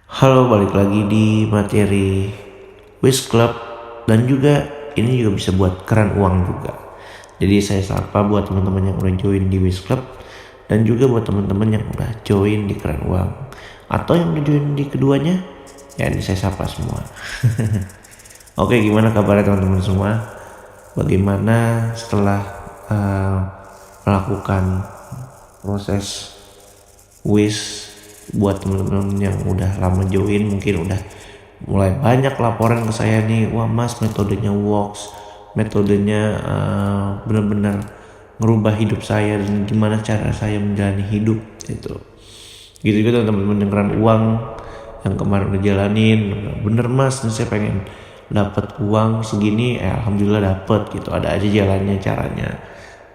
Halo, balik lagi di materi Wish Club. Dan juga ini juga bisa buat keran uang juga. Jadi saya sapa buat teman-teman yang udah join di Wish Club, dan juga buat teman-teman yang udah join di keran uang, atau yang udah join di keduanya. Ya, ini saya sapa semua. Oke, gimana kabarnya teman-teman semua? Bagaimana setelah uh, melakukan proses wish buat teman-teman yang udah lama join, mungkin udah mulai banyak laporan ke saya nih, wah mas metodenya works, metodenya benar-benar ngerubah hidup saya dan gimana cara saya menjalani hidup itu. Gitu juga teman-teman yang keran uang yang kemarin udah jalanin, bener mas nih saya pengen dapat uang segini, alhamdulillah dapat gitu, ada aja jalannya caranya.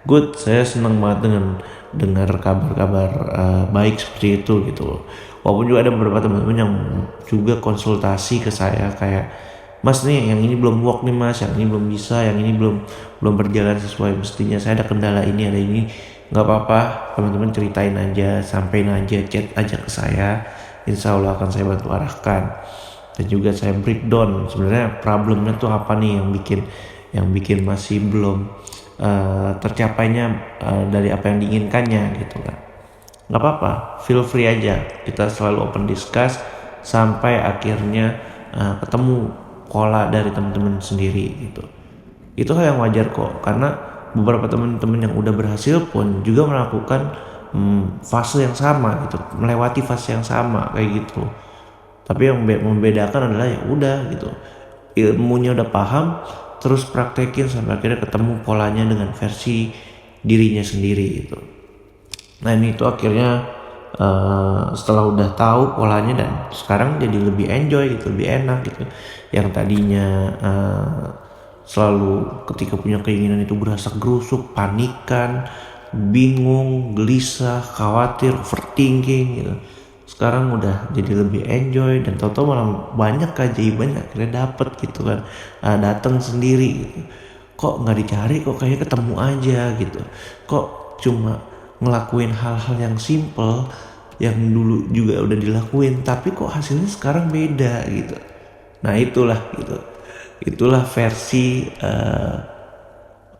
Good, saya senang banget dengan dengar kabar-kabar baik seperti itu gitu. Walaupun juga ada beberapa teman-teman yang juga konsultasi ke saya kayak, mas nih yang ini belum work nih mas, yang ini belum bisa, yang ini belum berjalan sesuai mestinya, saya ada kendala ini ada ini. Nggak apa-apa teman-teman, ceritain aja, sampein aja, chat aja ke saya, insya Allah akan saya bantu arahkan. Dan juga saya breakdown sebenarnya problemnya tuh apa nih yang bikin masih belum tercapainya dari apa yang diinginkannya gitu kan. Nggak apa-apa, feel free aja, kita selalu open discuss sampai akhirnya ketemu pola dari teman-teman sendiri gitu. Itu hal yang wajar kok, karena beberapa teman-teman yang udah berhasil pun juga melakukan fase yang sama gitu, melewati fase yang sama kayak gitu. Tapi yang membedakan adalah ya udah gitu, ilmunya udah paham, terus praktekin sampai akhirnya ketemu polanya dengan versi dirinya sendiri gitu. Nah ini tuh akhirnya setelah udah tahu polanya dan sekarang jadi lebih enjoy gitu, lebih enak gitu. Yang tadinya selalu ketika punya keinginan itu gerasa gerusuk, panikan, bingung, gelisah, khawatir, overthinking gitu. Sekarang udah jadi lebih enjoy, dan toto malah banyak keajaibannya akhirnya dapet gitu kan. Datang sendiri gitu. Kok nggak dicari, kok kayaknya ketemu aja gitu. Kok cuma ngelakuin hal-hal yang simple yang dulu juga udah dilakuin, tapi kok hasilnya sekarang beda gitu. Nah itulah gitu, itulah versi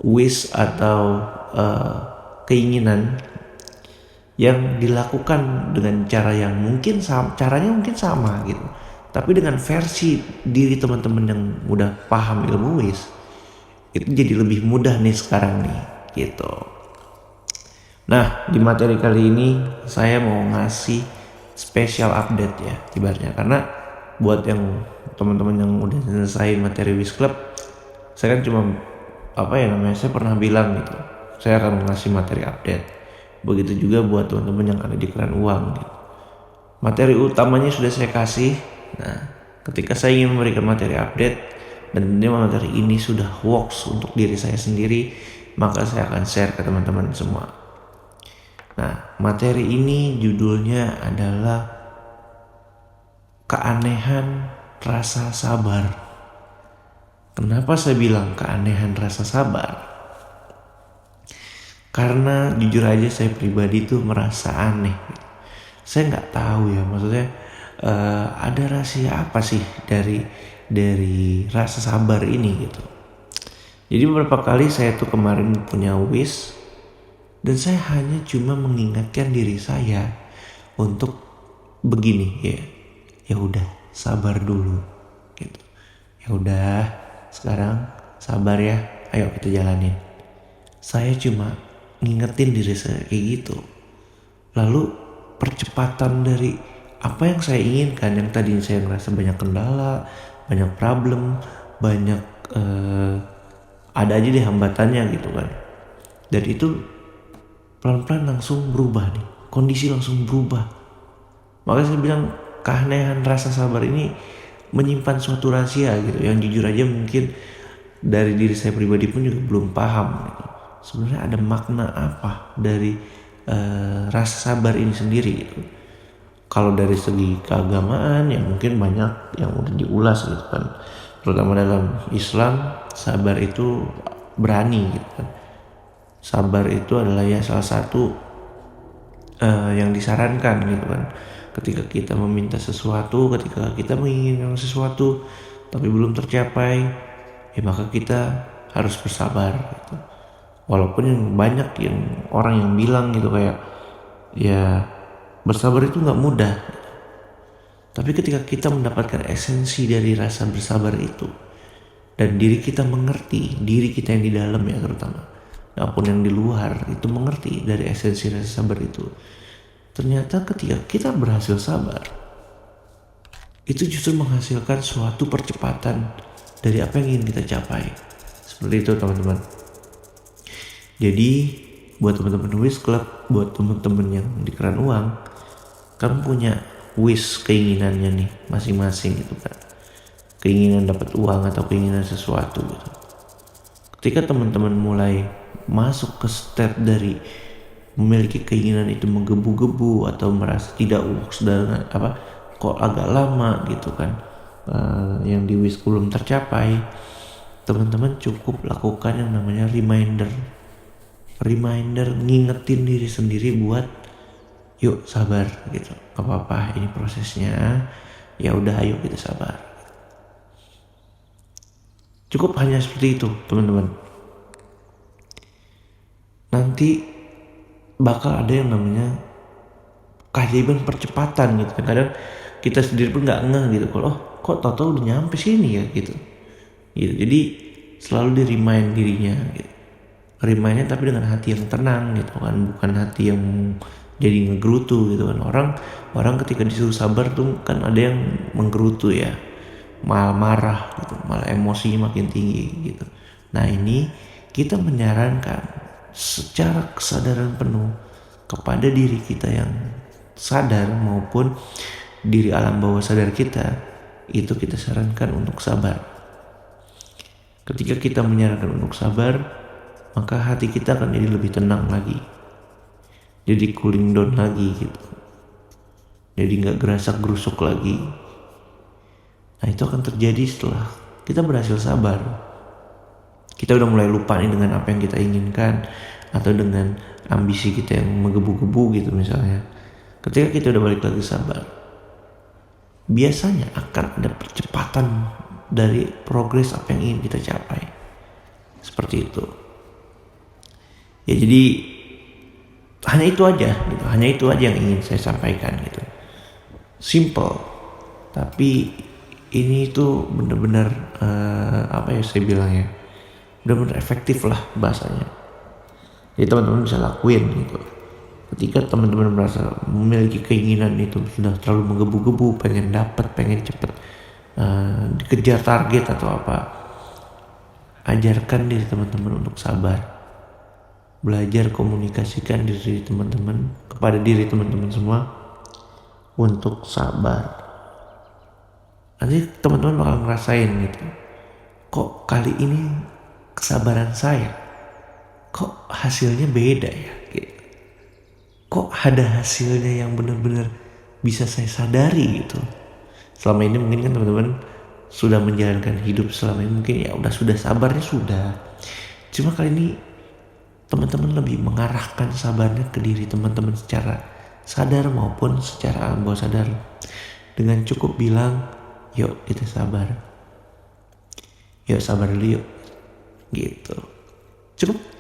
wish atau keinginan yang dilakukan dengan cara yang mungkin sama, caranya mungkin sama gitu, tapi dengan versi diri teman-teman yang udah paham ilmu wish, itu jadi lebih mudah nih sekarang nih gitu. Nah di materi kali ini saya mau ngasih special update ya ibaratnya, karena buat yang teman-teman yang udah selesai materi wish club, saya kan cuma saya pernah bilang gitu, saya akan ngasih materi update. Begitu juga buat teman-teman yang ada di keran uang gitu. Materi utamanya sudah saya kasih. Nah, ketika saya ingin memberikan materi update dan materi ini sudah works untuk diri saya sendiri, maka saya akan share ke teman-teman semua. Nah, materi ini judulnya adalah keanehan rasa sabar. Kenapa saya bilang keanehan rasa sabar? Karena jujur aja saya pribadi tuh merasa aneh. Saya nggak tahu ya, maksudnya ada rahasia apa sih dari rasa sabar ini gitu. Jadi beberapa kali saya tuh kemarin punya wish, dan saya hanya cuma mengingatkan diri saya untuk begini ya udah sabar dulu gitu. Ya udah sekarang sabar ya, ayo kita jalanin. Saya cuma ngingetin diri saya kayak gitu. Lalu percepatan dari apa yang saya inginkan, yang tadinya saya ngerasa banyak kendala, banyak problem, banyak ada aja deh hambatannya gitu kan. Dan itu pelan-pelan langsung berubah nih, kondisi langsung berubah. Makanya saya bilang keanehan rasa sabar ini menyimpan suatu rahasia gitu, yang jujur aja mungkin dari diri saya pribadi pun juga belum paham gitu. Sebenarnya ada makna apa dari rasa sabar ini sendiri gitu. Kalau dari segi keagamaan ya mungkin banyak yang udah diulas gitu kan, terutama dalam Islam sabar itu berani gitu kan. Sabar itu adalah ya salah satu yang disarankan gitu kan. ketika kita meminta sesuatu, ketika kita menginginkan sesuatu tapi belum tercapai, ya maka kita harus bersabar gitu. Walaupun yang banyak yang orang yang bilang gitu kayak ya bersabar itu nggak mudah, tapi ketika kita mendapatkan esensi dari rasa bersabar itu dan diri kita mengerti, diri kita yang di dalam ya terutama, maupun yang di luar itu mengerti dari esensi rasa sabar itu, ternyata ketika kita berhasil sabar, itu justru menghasilkan suatu percepatan dari apa yang ingin kita capai. Seperti itu teman-teman. Jadi buat teman-teman Wish Club, buat teman-teman yang di Keran Uang, kamu punya wish, keinginannya nih masing-masing gitu kan. Keinginan dapat uang atau keinginan sesuatu gitu. Ketika teman-teman mulai masuk ke step dari memiliki keinginan itu menggebu-gebu atau merasa tidak dengan kok agak lama gitu kan, yang di wish belum tercapai, teman-teman cukup lakukan yang namanya reminder, ngingetin diri sendiri buat yuk sabar gitu, gak apa-apa ini prosesnya, ya udah ayo kita sabar. Cukup hanya seperti itu teman-teman. Nanti bakal ada yang namanya keajaiban percepatan gitu kan. Kadang kita sendiri pun nggak ngeh gitu, kalau kok tau-tau udah nyampe sini ya gitu. Jadi selalu di-remind dirinya gitu. Remindnya tapi dengan hati yang tenang gitu kan, bukan hati yang jadi ngegerutu gitu kan. Orang ketika disuruh sabar tuh kan ada yang menggerutu ya, malah marah gitu, malah emosinya makin tinggi gitu. Nah ini kita menyarankan secara kesadaran penuh kepada diri kita yang sadar maupun diri alam bawah sadar kita, itu kita sarankan untuk sabar. Ketika kita menyarankan untuk sabar, maka hati kita akan jadi lebih tenang lagi, jadi cooling down lagi gitu, jadi gak gerasak gerusuk lagi. Nah itu akan terjadi setelah kita berhasil sabar. Kita udah mulai lupa nih dengan apa yang kita inginkan, atau dengan ambisi kita yang menggebu-gebu gitu misalnya. Ketika kita udah balik lagi sabar, biasanya akan ada percepatan dari progres apa yang ingin kita capai. Seperti itu. Ya jadi hanya itu aja gitu, hanya itu aja yang ingin saya sampaikan gitu. Simple, tapi ini tuh benar-benar saya bilang ya, benar-benar efektif lah bahasanya. Jadi teman-teman bisa lakuin gitu. Ketika teman-teman merasa memiliki keinginan itu sudah terlalu menggebu-gebu, pengen dapat, pengen cepet dikejar target atau apa, ajarkan diri teman-teman untuk sabar. Belajar komunikasikan diri teman-teman kepada diri teman-teman semua untuk sabar. Nanti teman-teman bakal ngerasain gitu, kok kali ini kesabaran saya kok hasilnya beda ya gitu. Kok ada hasilnya yang benar-benar bisa saya sadari gitu. Selama ini mungkin kan teman-teman sudah menjalankan hidup selama ini, mungkin ya sudah sabarnya sudah. Cuma kali ini teman-teman lebih mengarahkan sabarnya ke diri teman-teman secara sadar maupun secara alam bawah sadar, dengan cukup bilang yuk kita sabar, yuk sabar dulu yuk gitu.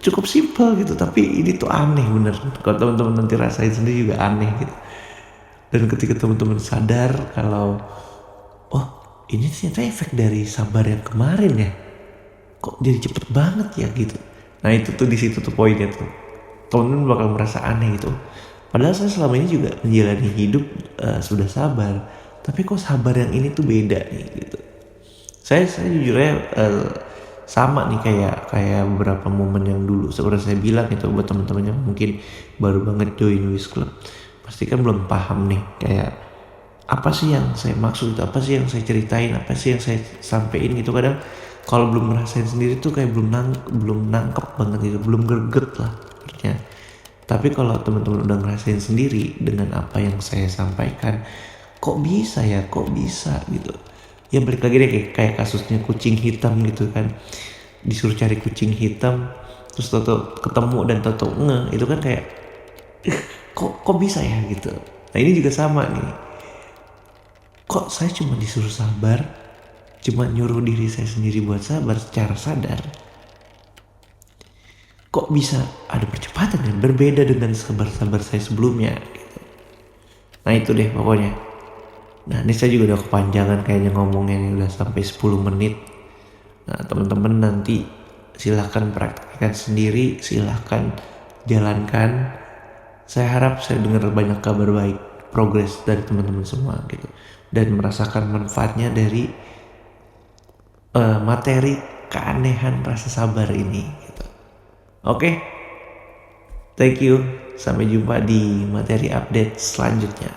Cukup simpel gitu, tapi ini tuh aneh bener. Kalau teman-teman nanti rasain sendiri juga aneh gitu. Dan ketika teman-teman sadar kalau ini ternyata efek dari sabar yang kemarin ya, kok jadi cepet banget ya gitu. Nah itu tuh di situ tuh poinnya tuh, teman-teman bakal merasa aneh gitu. Padahal saya selama ini juga menjalani hidup sudah sabar, tapi kok sabar yang ini tuh beda nih gitu. Saya jujurnya sama nih kayak beberapa momen yang dulu seperti saya bilang itu, buat teman-teman yang mungkin baru banget join Wish Club, pasti kan belum paham nih kayak apa sih yang saya maksud, apa sih yang saya ceritain, apa sih yang saya sampein gitu. Kadang kalau belum ngerasain sendiri tuh kayak belum nangkep banget gitu, belum greget lah artinya. Tapi kalau teman-teman udah ngerasain sendiri dengan apa yang saya sampaikan, kok bisa gitu. Ya balik lagi deh kayak kasusnya kucing hitam gitu kan, disuruh cari kucing hitam terus toto ketemu dan toto itu kan kayak kok bisa ya gitu. Nah ini juga sama nih. Kok saya cuma disuruh sabar, cuma nyuruh diri saya sendiri buat sabar secara sadar. Kok bisa ada percepatan yang berbeda dengan sabar-sabar saya sebelumnya gitu. Nah itu deh pokoknya. Nah ini saya juga udah kepanjangan kayaknya ngomongnya ini udah sampai 10 menit. Nah teman-teman nanti silahkan praktekkan sendiri, silahkan jalankan. Saya harap saya dengar banyak kabar baik, progres dari teman-teman semua gitu. Dan merasakan manfaatnya dari materi keanehan rasa sabar ini gitu. Oke, thank you. Sampai jumpa di materi update selanjutnya.